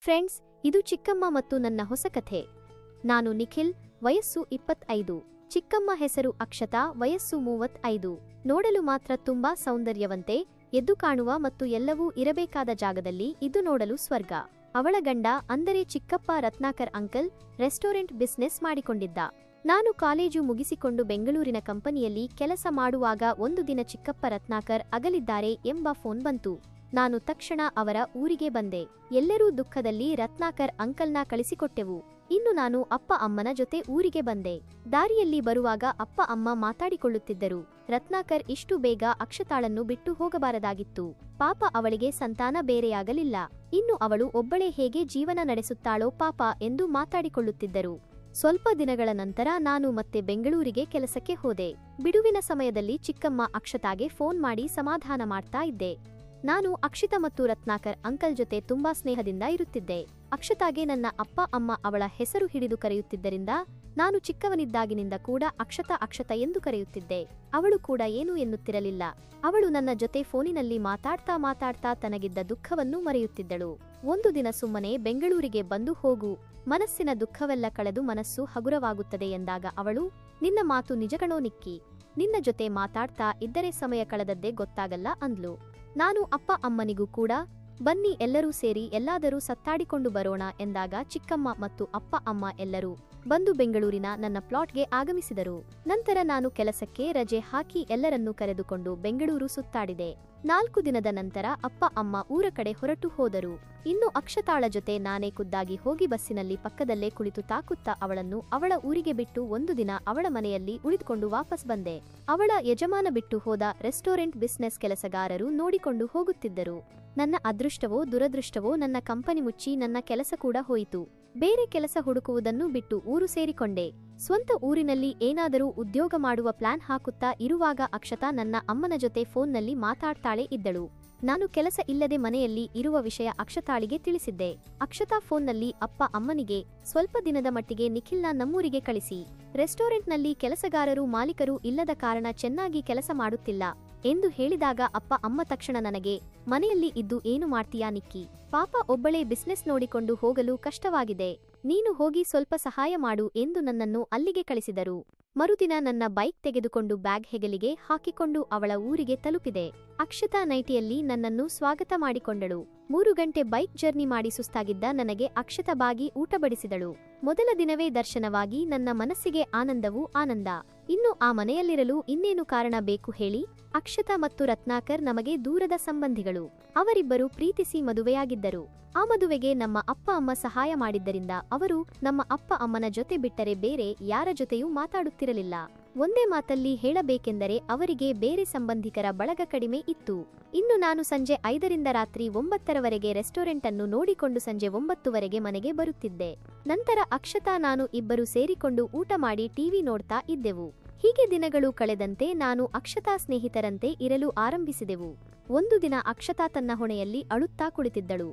Friends, ಇದು ಚಿಕ್ಕಮ್ಮ ಮತ್ತು ನನ್ನ ಹೊಸ ಕಥೆ. ನಾನು ನಿಖಿಲ್, ವಯಸ್ಸು 25. ಚಿಕ್ಕಮ್ಮ ಹೆಸರು ಅಕ್ಷತಾ, ವಯಸ್ಸು 35. ನೋಡಲು ಮಾತ್ರ ತುಂಬಾ ಸೌಂದರ್ಯವಂತೆ, ಎದ್ದು ಕಾಣುವ ಮತ್ತು ಎಲ್ಲವೂ ಇರಬೇಕಾದ ಜಾಗದಲ್ಲಿ ಇದು ನೋಡಲು ಸ್ವರ್ಗ. ಅವಳ ಗಂಡ ಅಂದರೆ ಚಿಕ್ಕಪ್ಪ ರತ್ನಾಕರ್ ಅಂಕಲ್ ರೆಸ್ಟೋರೆಂಟ್ ಬಿಸ್ನೆಸ್ ಮಾಡಿಕೊಂಡಿದ್ದ. ನಾನು ಕಾಲೇಜು ಮುಗಿಸಿಕೊಂಡು ಬೆಂಗಳೂರಿನ ಕಂಪನಿಯಲ್ಲಿ ಕೆಲಸ ಮಾಡುವಾಗ ಒಂದು ದಿನ ಚಿಕ್ಕಪ್ಪ ರತ್ನಾಕರ್ ಅಗಲಿದ್ದಾರೆ ಎಂಬ ಫೋನ್ ಬಂತು. ನಾನು ತಕ್ಷಣ ಅವರ ಊರಿಗೆ ಬಂದೆ. ಎಲ್ಲರೂ ದುಃಖದಲ್ಲಿ ರತ್ನಾಕರ್ ಅಂಕಲ್ನ ಕಳಿಸಿಕೊಟ್ಟೆವು. ಇನ್ನು ನಾನು ಅಪ್ಪ ಅಮ್ಮನ ಜೊತೆ ಊರಿಗೆ ಬಂದೆ. ದಾರಿಯಲ್ಲಿ ಬರುವಾಗ ಅಪ್ಪ ಅಮ್ಮ ಮಾತಾಡಿಕೊಳ್ಳುತ್ತಿದ್ದರು. ರತ್ನಾಕರ್ ಇಷ್ಟು ಬೇಗ ಅಕ್ಷತಾಳನ್ನು ಬಿಟ್ಟು ಹೋಗಬಾರದಾಗಿತ್ತು. ಪಾಪ, ಅವಳಿಗೆ ಸಂತಾನ ಬೇರೆಯಾಗಲಿಲ್ಲ. ಇನ್ನು ಅವಳು ಒಬ್ಬಳೇ ಹೇಗೆ ಜೀವನ ನಡೆಸುತ್ತಾಳೋ ಪಾಪ ಎಂದು ಮಾತಾಡಿಕೊಳ್ಳುತ್ತಿದ್ದರು. ಸ್ವಲ್ಪ ದಿನಗಳ ನಂತರ ನಾನು ಮತ್ತೆ ಬೆಂಗಳೂರಿಗೆ ಕೆಲಸಕ್ಕೆ ಹೋದೆ. ಬಿಡುವಿನ ಸಮಯದಲ್ಲಿ ಚಿಕ್ಕಮ್ಮ ಅಕ್ಷತಾಗೆ ಫೋನ್ ಮಾಡಿ ಸಮಾಧಾನ ಮಾಡ್ತಾ ಇದ್ದೆ. ನಾನು ಅಕ್ಷಿತಾ ಮತ್ತು ರತ್ನಾಕರ್ ಅಂಕಲ್ ಜೊತೆ ತುಂಬಾ ಸ್ನೇಹದಿಂದ ಇರುತ್ತಿದ್ದೆ. ಅಕ್ಷತಾಗೆ ನನ್ನ ಅಪ್ಪ ಅಮ್ಮ ಅವಳ ಹೆಸರು ಹಿಡಿದು ಕರೆಯುತ್ತಿದ್ದರಿಂದ ನಾನು ಚಿಕ್ಕವನಿದ್ದಾಗಿನಿಂದ ಕೂಡ ಅಕ್ಷತಾ ಎಂದು ಕರೆಯುತ್ತಿದ್ದೆ. ಅವಳು ಕೂಡ ಏನೂ ಎನ್ನುತ್ತಿರಲಿಲ್ಲ. ಅವಳು ನನ್ನ ಜೊತೆ ಫೋನಿನಲ್ಲಿ ಮಾತಾಡ್ತಾ ತನಗಿದ್ದ ದುಃಖವನ್ನು ಮರೆಯುತ್ತಿದ್ದಳು. ಒಂದು ದಿನ ಸುಮ್ಮನೆ ಬೆಂಗಳೂರಿಗೆ ಬಂದು ಹೋಗು, ಮನಸ್ಸಿನ ದುಃಖವೆಲ್ಲ ಕಳೆದು ಮನಸ್ಸು ಹಗುರವಾಗುತ್ತದೆ ಎಂದಾಗ ಅವಳು, ನಿನ್ನ ಮಾತು ನಿಜಗಣೋ ನಿಕ್ಕಿ, ನಿನ್ನ ಜೊತೆ ಮಾತಾಡ್ತಾ ಇದ್ದರೆ ಸಮಯ ಕಳೆದದ್ದೇ ಗೊತ್ತಾಗಲ್ಲ ಅಂದ್ಲು. ನಾನು ಅಪ್ಪ ಅಮ್ಮನಿಗೂ ಕೂಡ ಬನ್ನಿ ಎಲ್ಲರೂ ಸೇರಿ ಎಲ್ಲಾದರೂ ಸತ್ತಾಡಿಕೊಂಡು ಬರೋಣ ಎಂದಾಗ ಚಿಕ್ಕಮ್ಮ ಮತ್ತು ಅಪ್ಪ ಅಮ್ಮ ಎಲ್ಲರೂ ಬಂದು ಬೆಂಗಳೂರಿನ ನನ್ನ ಪ್ಲಾಟ್ಗೆ ಆಗಮಿಸಿದರು. ನಂತರ ನಾನು ಕೆಲಸಕ್ಕೆ ರಜೆ ಹಾಕಿ ಎಲ್ಲರನ್ನೂ ಕರೆದುಕೊಂಡು ಬೆಂಗಳೂರು ಸುತ್ತಾಡಿದೆ. 4 ದಿನದ ನಂತರ ಅಪ್ಪ ಅಮ್ಮ ಊರ ಕಡೆ ಹೊರಟು ಹೋದರು. ಇನ್ನು ಅಕ್ಷತಾಳ ಜೊತೆ ನಾನೇ ಖುದ್ದಾಗಿ ಹೋಗಿ ಬಸ್ಸಿನಲ್ಲಿ ಪಕ್ಕದಲ್ಲೇ ಕುಳಿತು ತಾಕುತ್ತಾ ಅವಳನ್ನು ಅವಳ ಊರಿಗೆ ಬಿಟ್ಟು ಒಂದು ದಿನ ಅವಳ ಮನೆಯಲ್ಲಿ ಉಳಿದುಕೊಂಡು ವಾಪಸ್ ಬಂದೆ. ಅವಳ ಯಜಮಾನ ಬಿಟ್ಟು ಹೋದ ರೆಸ್ಟೋರೆಂಟ್ ಬಿಸ್ನೆಸ್ ಕೆಲಸಗಾರರು ನೋಡಿಕೊಂಡು ಹೋಗುತ್ತಿದ್ದರು. ನನ್ನ ಅದೃಷ್ಟವೋ ದುರದೃಷ್ಟವೋ, ನನ್ನ ಕಂಪನಿ ಮುಚ್ಚಿ ನನ್ನ ಕೆಲಸ ಕೂಡ ಹೋಯಿತು. ಬೇರೆ ಕೆಲಸ ಹುಡುಕುವುದನ್ನು ಬಿಟ್ಟು ಊರು ಸೇರಿಕೊಂಡೆ. ಸ್ವಂತ ಊರಿನಲ್ಲಿ ಏನಾದರೂ ಉದ್ಯೋಗ ಮಾಡುವ ಪ್ಲಾನ್ ಹಾಕುತ್ತಾ ಇರುವಾಗ ಅಕ್ಷತಾ ನನ್ನ ಅಮ್ಮನ ಜೊತೆ ಫೋನ್ನಲ್ಲಿ ಮಾತಾಡ್ತಾಳೆ ಇದ್ದಳು. ನಾನು ಕೆಲಸ ಇಲ್ಲದೆ ಮನೆಯಲ್ಲಿ ಇರುವ ವಿಷಯ ಅಕ್ಷತಾಳಿಗೆ ತಿಳಿಸಿದ್ದೆ. ಅಕ್ಷತಾ ಫೋನ್ನಲ್ಲಿ ಅಪ್ಪ ಅಮ್ಮನಿಗೆ ಸ್ವಲ್ಪ ದಿನದ ಮಟ್ಟಿಗೆ ನಿಖಿಲ್ನ ನಮ್ಮೂರಿಗೆ ಕಳಿಸಿ, ರೆಸ್ಟೋರೆಂಟ್ನಲ್ಲಿ ಕೆಲಸಗಾರರು ಮಾಲೀಕರು ಇಲ್ಲದ ಕಾರಣ ಚೆನ್ನಾಗಿ ಕೆಲಸ ಮಾಡುತ್ತಿಲ್ಲ ಎಂದು ಹೇಳಿದಾಗ ಅಪ್ಪ ಅಮ್ಮ ತಕ್ಷಣ ನನಗೆ, ಮನೆಯಲ್ಲಿ ಇದ್ದು ಏನು ಮಾಡ್ತೀಯಾ ನಿಕ್ಕಿ, ಪಾಪ ಒಬ್ಬಳೇ ಬಿಸ್ನೆಸ್ ನೋಡಿಕೊಂಡು ಹೋಗಲು ಕಷ್ಟವಾಗಿದೆ, ನೀನು ಹೋಗಿ ಸ್ವಲ್ಪ ಸಹಾಯ ಮಾಡು ಎಂದು ನನ್ನನ್ನು ಅಲ್ಲಿಗೆ ಕಳಿಸಿದರು. ಮರುದಿನ ನನ್ನ ಬೈಕ್ ತೆಗೆದುಕೊಂಡು ಬ್ಯಾಗ್ ಹೆಗಲಿಗೆ ಹಾಕಿಕೊಂಡು ಅವಳ ಊರಿಗೆ ತಲುಪಿದೆ. ಅಕ್ಷತಾ ನೈಟಿಯಲ್ಲಿ ನನ್ನನ್ನು ಸ್ವಾಗತ ಮಾಡಿಕೊಂಡಳು. 3 ಗಂಟೆ ಬೈಕ್ ಜರ್ನಿ ಮಾಡಿ ಸುಸ್ತಾಗಿದ್ದ ನನಗೆ ಅಕ್ಷತಾ ಬಾಗಿ ಊಟ ಬಡಿಸಿದಳು. ಮೊದಲ ದಿನವೇ ದರ್ಶನವಾಗಿ ನನ್ನ ಮನಸ್ಸಿಗೆ ಆನಂದವೂ ಆನಂದ. ಇನ್ನು ಆ ಮನೆಯಲ್ಲಿರಲು ಇನ್ನೇನು ಕಾರಣ ಬೇಕು ಹೇಳಿ? ಅಕ್ಷತಾ ಮತ್ತು ರತ್ನಾಕರ್ ನಮಗೆ ದೂರದ ಸಂಬಂಧಿಗಳು. ಅವರಿಬ್ಬರು ಪ್ರೀತಿಸಿ ಮದುವೆಯಾಗಿದ್ದರು. ಆ ಮದುವೆಗೆ ನಮ್ಮ ಅಪ್ಪ ಅಮ್ಮ ಸಹಾಯ ಮಾಡಿದ್ದರಿಂದ ಅವರು ನಮ್ಮ ಅಪ್ಪ ಅಮ್ಮನ ಜೊತೆ ಬಿಟ್ಟರೆ ಬೇರೆ ಯಾರ ಜೊತೆಯೂ ಮಾತಾಡುತ್ತಿರಲಿಲ್ಲ. ಒಂದೇ ಮಾತಲ್ಲಿ ಹೇಳಬೇಕೆಂದರೆ ಅವರಿಗೆ ಬೇರೆ ಸಂಬಂಧಿಕರ ಬಳಗ ಕಡಿಮೆ ಇತ್ತು. ಇನ್ನು ನಾನು ಸಂಜೆ 5ರಿಂದ ರಾತ್ರಿ 9ರವರೆಗೆ ರೆಸ್ಟೋರೆಂಟ್ ಅನ್ನು ನೋಡಿಕೊಂಡು ಸಂಜೆ 9ವರೆಗೆ ಮನೆಗೆ ಬರುತ್ತಿದ್ದೆ. ನಂತರ ಅಕ್ಷತಾ ನಾನು ಇಬ್ಬರು ಸೇರಿಕೊಂಡು ಊಟ ಮಾಡಿ ಟಿವಿ ನೋಡ್ತಾ ಇದ್ದೆವು. ಹೀಗೆ ದಿನಗಳು ಕಳೆದಂತೆ ನಾನು ಅಕ್ಷತಾ ಸ್ನೇಹಿತರಂತೆ ಇರಲು ಆರಂಭಿಸಿದೆವು. ಒಂದು ದಿನ ಅಕ್ಷತಾ ತನ್ನ ಹೊಣೆಯಲ್ಲಿ ಅಳುತ್ತಾ ಕುಳಿತಿದ್ದಳು.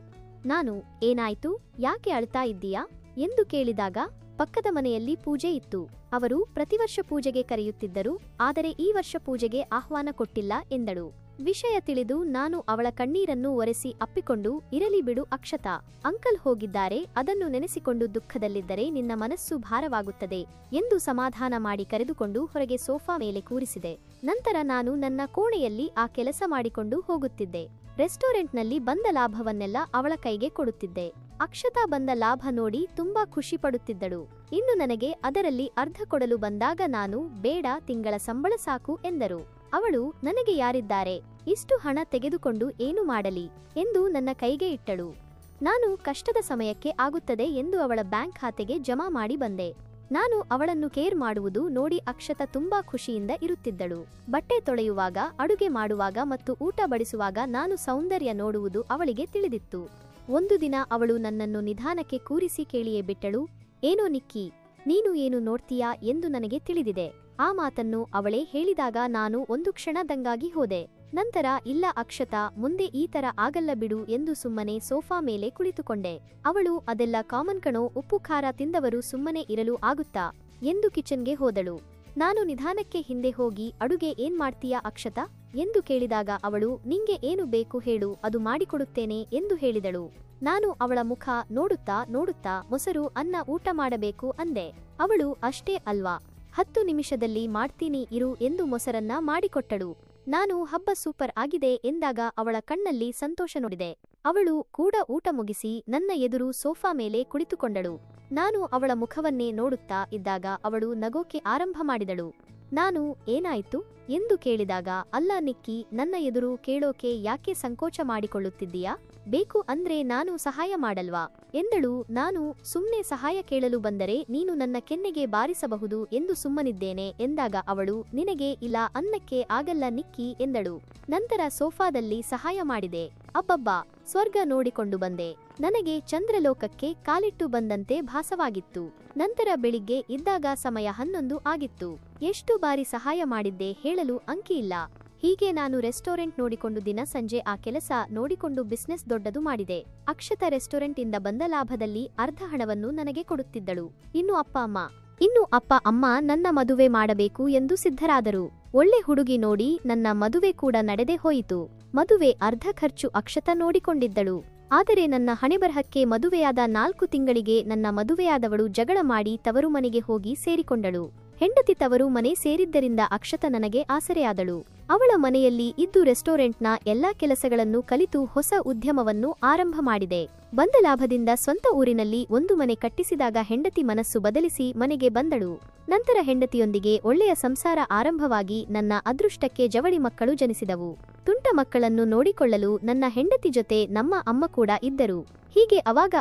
ನಾನು, ಏನಾಯ್ತು, ಯಾಕೆ ಅಳ್ತಾ ಇದ್ದೀಯಾ ಎಂದು ಕೇಳಿದಾಗ, ಪಕ್ಕದ ಮನೆಯಲ್ಲಿ ಪೂಜೆ ಇತ್ತು. ಅವರು ಪ್ರತಿವರ್ಷ ಪೂಜೆಗೆ ಕರೆಯುತ್ತಿದ್ದರು, ಆದರೆ ಈ ವರ್ಷ ಪೂಜೆಗೆ ಆಹ್ವಾನ ಕೊಟ್ಟಿಲ್ಲ ಎಂದಳು. ವಿಷಯ ತಿಳಿದು ನಾನು ಅವಳ ಕಣ್ಣೀರನ್ನು ಒರೆಸಿ ಅಪ್ಪಿಕೊಂಡು, ಇರಲಿ ಬಿಡು ಅಕ್ಷತಾ, ಅಂಕಲ್ ಹೋಗಿದ್ದಾರೆ, ಅದನ್ನು ನೆನೆಸಿಕೊಂಡು ದುಃಖದಲ್ಲಿದ್ದರೆ ನಿನ್ನ ಮನಸ್ಸು ಭಾರವಾಗುತ್ತದೆ ಎಂದು ಸಮಾಧಾನ ಮಾಡಿ ಕರೆದುಕೊಂಡು ಹೊರಗೆ ಸೋಫಾ ಮೇಲೆ ಕೂರಿಸಿದೆ. ನಂತರ ನಾನು ನನ್ನ ಕೋಣೆಯಲ್ಲಿ ಆ ಕೆಲಸ ಮಾಡಿಕೊಂಡು ಹೋಗುತ್ತಿದ್ದೆ. ರೆಸ್ಟೋರೆಂಟ್ನಲ್ಲಿ ಬಂದ ಲಾಭವನ್ನೆಲ್ಲ ಅವಳ ಕೈಗೆ ಕೊಡುತ್ತಿದ್ದೆ. ಅಕ್ಷತಾ ಬಂದ ಲಾಭ ನೋಡಿ ತುಂಬಾ ಖುಷಿ ಪಡುತ್ತಿದ್ದಳು. ಇನ್ನು ನನಗೆ ಅದರಲ್ಲಿ ಅರ್ಧ ಕೊಡಲು ಬಂದಾಗ ನಾನು, ಬೇಡ, ತಿಂಗಳ ಸಂಬಳ ಸಾಕು ಎಂದರು. ಅವಳು, ನನಗೆ ಯಾರಿದ್ದಾರೆ, ಇಷ್ಟು ಹಣ ತೆಗೆದುಕೊಂಡು ಏನು ಮಾಡಲಿ ಎಂದು ನನ್ನ ಕೈಗೆ ಇಟ್ಟಳು. ನಾನು ಕಷ್ಟದ ಸಮಯಕ್ಕೆ ಆಗುತ್ತದೆ ಎಂದು ಅವಳ ಬ್ಯಾಂಕ್ ಖಾತೆಗೆ ಜಮಾ ಮಾಡಿ ಬಂದೆ. ನಾನು ಅವಳನ್ನು ಕೇರ್ ಮಾಡುವುದು ನೋಡಿ ಅಕ್ಷತಾ ತುಂಬಾ ಖುಷಿಯಿಂದ ಇರುತ್ತಿದ್ದಳು. ಬಟ್ಟೆ ತೊಳೆಯುವಾಗ, ಅಡುಗೆ ಮಾಡುವಾಗ ಮತ್ತು ಊಟ ಬಡಿಸುವಾಗ ನಾನು ಸೌಂದರ್ಯ ನೋಡುವುದು ಅವಳಿಗೆ ತಿಳಿದಿತ್ತು. ಒಂದು ದಿನ ಅವಳು ನನ್ನನ್ನು ನಿಧಾನಕ್ಕೆ ಕೂರಿಸಿ ಕೇಳಿಯೇ ಬಿಟ್ಟಳು, ಏನೋ ನಿಕ್ಕಿ, ನೀನು ಏನು ನೋಡ್ತೀಯಾ ಎಂದು ನನಗೆ ತಿಳಿದಿದೆ. ಆ ಮಾತನ್ನು ಅವಳೇ ಹೇಳಿದಾಗ ನಾನು ಒಂದು ಕ್ಷಣ ದಂಗಾಗಿ ಹೋದೆ. ನಂತರ, ಇಲ್ಲ ಅಕ್ಷತಾ, ಮುಂದೆ ಈ ತರ ಆಗಲ್ಲ ಬಿಡು ಎಂದು ಸುಮ್ಮನೆ ಸೋಫಾ ಮೇಲೆ ಕುಳಿತುಕೊಂಡೆ. ಅವಳು, ಅದೆಲ್ಲ ಕಾಮನ್ ಕಣೋ, ಉಪ್ಪು ಖಾರ ತಿಂದವರು ಸುಮ್ಮನೆ ಇರಲು ಆಗುತ್ತಾ ಎಂದು ಕಿಚನ್ಗೆ ಹೋದಳು. ನಾನು ನಿಧಾನಕ್ಕೆ ಹಿಂದೆ ಹೋಗಿ, ಅಡುಗೆ ಏನ್ ಮಾಡ್ತೀಯಾ ಅಕ್ಷತಾ ಎಂದು ಕೇಳಿದಾಗ ಅವಳು, ನಿಂಗೆ ಏನು ಬೇಕು ಹೇಳು, ಅದು ಮಾಡಿಕೊಡುತ್ತೇನೆ ಎಂದು ಹೇಳಿದಳು. ನಾನು ಅವಳ ಮುಖ ನೋಡುತ್ತಾ ನೋಡುತ್ತಾ ಮೊಸರು ಅನ್ನ ಊಟ ಮಾಡಬೇಕು ಅಂದೆ. ಅವಳು ಅಷ್ಟೇ ಅಲ್ವಾ, 10 ನಿಮಿಷದಲ್ಲಿ ಮಾಡ್ತೀನಿ ಇರು ಎಂದು ಮೊಸರನ್ನ ಮಾಡಿಕೊಟ್ಟಳು. ನಾನು ಹಬ್ಬ ಸೂಪರ್ ಆಗಿದೆ ಎಂದಾಗ ಅವಳ ಕಣ್ಣಲ್ಲಿ ಸಂತೋಷ ನೋಡಿದೆ. ಅವಳು ಕೂಡ ಊಟ ಮುಗಿಸಿ ನನ್ನ ಎದುರು ಸೋಫಾ ಮೇಲೆ ಕುಳಿತುಕೊಂಡಳು. ನಾನು ಅವಳ ಮುಖವನ್ನೇ ನೋಡುತ್ತಾ ಇದ್ದಾಗ ಅವಳು ನಗೋಕೆ ಆರಂಭ ಮಾಡಿದಳು. ನಾನು ಏನಾಯ್ತು ಎಂದು ಕೇಳಿದಾಗ, ಅಲ್ಲ ನಿಕ್ಕಿ, ನನ್ನ ಎದುರು ಕೇಳೋಕೆ ಯಾಕೆ ಸಂಕೋಚ ಮಾಡಿಕೊಳ್ಳುತ್ತಿದ್ದೀಯಾ? ಬೇಕು ಅಂದ್ರೆ ನಾನು ಸಹಾಯ ಮಾಡಲ್ವಾ ಎಂದಳು. ನಾನು ಸುಮ್ನೆ ಸಹಾಯ ಕೇಳಲು ಬಂದರೆ ನೀನು ನನ್ನ ಕೆನ್ನೆಗೆ ಬಾರಿಸಬಹುದು ಎಂದು ಸುಮ್ಮನಿದ್ದೇನೆ ಎಂದಾಗ ಅವಳು, ನಿನಗೆ ಇಲ್ಲ ಅನ್ನಕ್ಕೆ ಆಗಲ್ಲ ನಿಕ್ಕಿ ಎಂದಳು. ನಂತರ ಸೋಫಾದಲ್ಲಿ ಸಹಾಯ ಮಾಡಿದೆ. ಅಬ್ಬಬ್ಬಾ, ಸ್ವರ್ಗ ನೋಡಿಕೊಂಡು ಬಂದೆ. ನನಗೆ ಚಂದ್ರಲೋಕಕ್ಕೆ ಕಾಲಿಟ್ಟು ಬಂದಂತೆ ಭಾಸವಾಗಿತ್ತು. ನಂತರ ಬೆಳಿಗ್ಗೆ ಇದ್ದಾಗ ಸಮಯ 11 ಆಗಿತ್ತು. ಎಷ್ಟು ಬಾರಿ ಸಹಾಯ ಮಾಡಿದ್ದೆ ಹೇಳಲು ಅಂಕಿಯಿಲ್ಲ. ಹೀಗೆ ನಾನು ರೆಸ್ಟೋರೆಂಟ್ ನೋಡಿಕೊಂಡು ದಿನ ಸಂಜೆ ಆ ಕೆಲಸ ನೋಡಿಕೊಂಡು ಬಿಸ್ನೆಸ್ ದೊಡ್ಡದು ಮಾಡಿದೆ. ಅಕ್ಷತಾ ರೆಸ್ಟೋರೆಂಟ್ ಇಂದ ಬಂದ ಲಾಭದಲ್ಲಿ ಅರ್ಧ ಹಣವನ್ನು ನನಗೆ ಕೊಡುತ್ತಿದ್ದಳು. ಇನ್ನು ಅಪ್ಪ ಅಮ್ಮ ನನ್ನ ಮದುವೆ ಮಾಡಬೇಕು ಎಂದು ಸಿದ್ಧರಾದರು. ಒಳ್ಳೆ ಹುಡುಗಿ ನೋಡಿ ನನ್ನ ಮದುವೆ ಕೂಡ ನಡೆದೇ ಹೋಯಿತು. ಮದುವೆ ಅರ್ಧ ಖರ್ಚು ಅಕ್ಷತಾ ನೋಡಿಕೊಂಡಿದ್ದಳು. ಆದರೆ ನನ್ನ ಹಣೆಬರಹಕ್ಕೆ ಮದುವೆಯಾದ 4 ತಿಂಗಳಿಗೆ ನನ್ನ ಮದುವೆಯಾದವಳು ಜಗಳ ಮಾಡಿ ತವರು ಮನೆಗೆ ಹೋಗಿ ಸೇರಿಕೊಂಡಳು. ಹೆಂಡತಿ ತವರು ಮನೆ ಸೇರಿದ್ದರಿಂದ ಅಕ್ಷತಾ ನನಗೆ ಆಸರೆಯಾದಳು. ಅವಳ ಮನೆಯಲ್ಲಿ ಇದ್ದು ರೆಸ್ಟೋರೆಂಟ್ನ ಎಲ್ಲಾ ಕೆಲಸಗಳನ್ನು ಕಲಿತು ಹೊಸ ಉದ್ಯಮವನ್ನು ಆರಂಭ ಮಾಡಿದೆ. ಬಂದ ಲಾಭದಿಂದ ಸ್ವಂತ ಊರಿನಲ್ಲಿ ಒಂದು ಮನೆ ಕಟ್ಟಿಸಿದಾಗ ಹೆಂಡತಿ ಮನಸ್ಸು ಬದಲಿಸಿ ಮನೆಗೆ ಬಂದಳು. ನಂತರ ಹೆಂಡತಿಯೊಂದಿಗೆ ಒಳ್ಳೆಯ ಸಂಸಾರ ಆರಂಭವಾಗಿ ನನ್ನ ಅದೃಷ್ಟಕ್ಕೆ ಜವಳಿ ಮಕ್ಕಳು ಜನಿಸಿದವು. ತುಂಟ ಮಕ್ಕಳನ್ನು ನೋಡಿಕೊಳ್ಳಲು ನನ್ನ ಹೆಂಡತಿ ಜೊತೆ ನಮ್ಮ ಅಮ್ಮ ಕೂಡ ಇದ್ದರು. ಹೀಗೆ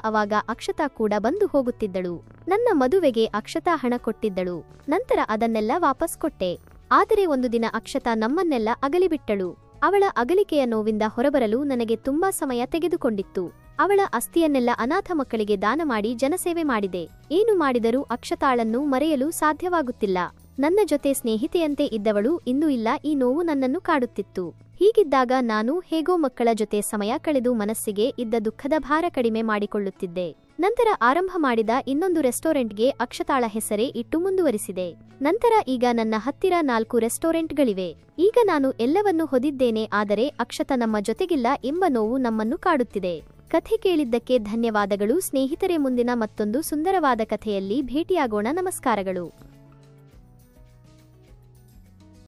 ಅವಾಗ ಅಕ್ಷತಾ ಕೂಡ ಬಂದು ಹೋಗುತ್ತಿದ್ದಳು. ನನ್ನ ಮದುವೆಗೆ ಅಕ್ಷತಾ ಹಣ ಕೊಟ್ಟಿದ್ದಳು. ನಂತರ ಅದನ್ನೆಲ್ಲ ವಾಪಸ್ ಕೊಟ್ಟೆ. ಆದರೆ ಒಂದು ದಿನ ಅಕ್ಷತಾ ನಮ್ಮನ್ನೆಲ್ಲ ಅಗಲಿಬಿಟ್ಟಳು. ಅವಳ ಅಗಲಿಕೆಯ ನೋವಿಂದ ಹೊರಬರಲು ನನಗೆ ತುಂಬಾ ಸಮಯ ತೆಗೆದುಕೊಂಡಿತ್ತು. ಅವಳ ಅಸ್ಥಿಯನ್ನೆಲ್ಲ ಅನಾಥ ಮಕ್ಕಳಿಗೆ ದಾನ ಮಾಡಿ ಜನಸೇವೆ ಮಾಡಿದೆ. ಏನು ಮಾಡಿದರೂ ಅಕ್ಷತಾಳನ್ನು ಮರೆಯಲು ಸಾಧ್ಯವಾಗುತ್ತಿಲ್ಲ. ನನ್ನ ಜೊತೆ ಸ್ನೇಹಿತೆಯಂತೆ ಇದ್ದವಳು ಇಂದು ಇಲ್ಲ. ಈ ನೋವು ನನ್ನನ್ನು ಕಾಡುತ್ತಿತ್ತು. ಹೀಗಿದ್ದಾಗ ನಾನು ಹೇಗೋ ಮಕ್ಕಳ ಜೊತೆ ಸಮಯ ಕಳೆದು ಮನಸ್ಸಿಗೆ ಇದ್ದ ದುಃಖದ ಭಾರ ಕಡಿಮೆ ಮಾಡಿಕೊಳ್ಳುತ್ತಿದ್ದೆ. ನಂತರ ಆರಂಭ ಮಾಡಿದ ಇನ್ನೊಂದು ರೆಸ್ಟೋರೆಂಟ್ಗೆ ಅಕ್ಷತಾಳ ಹೆಸರೇ ಇಟ್ಟು ಮುಂದುವರಿಸಿದೆ. ನಂತರ ಈಗ ನನ್ನ ಹತ್ತಿರ 4 ರೆಸ್ಟೋರೆಂಟ್ಗಳಿವೆ. ಈಗ ನಾನು ಎಲ್ಲವನ್ನೂ ಹೊದಿದ್ದೇನೆ. ಆದರೆ ಅಕ್ಷತಾ ನಮ್ಮ ಜೊತೆಗಿಲ್ಲ ಎಂಬ ನೋವು ನಮ್ಮನ್ನು ಕಾಡುತ್ತಿದೆ. ಕಥೆ ಕೇಳಿದ್ದಕ್ಕೆ ಧನ್ಯವಾದಗಳು ಸ್ನೇಹಿತರೆ. ಮುಂದಿನ ಮತ್ತೊಂದು ಸುಂದರವಾದ ಕಥೆಯಲ್ಲಿ ಭೇಟಿಯಾಗೋಣ. ನಮಸ್ಕಾರಗಳು.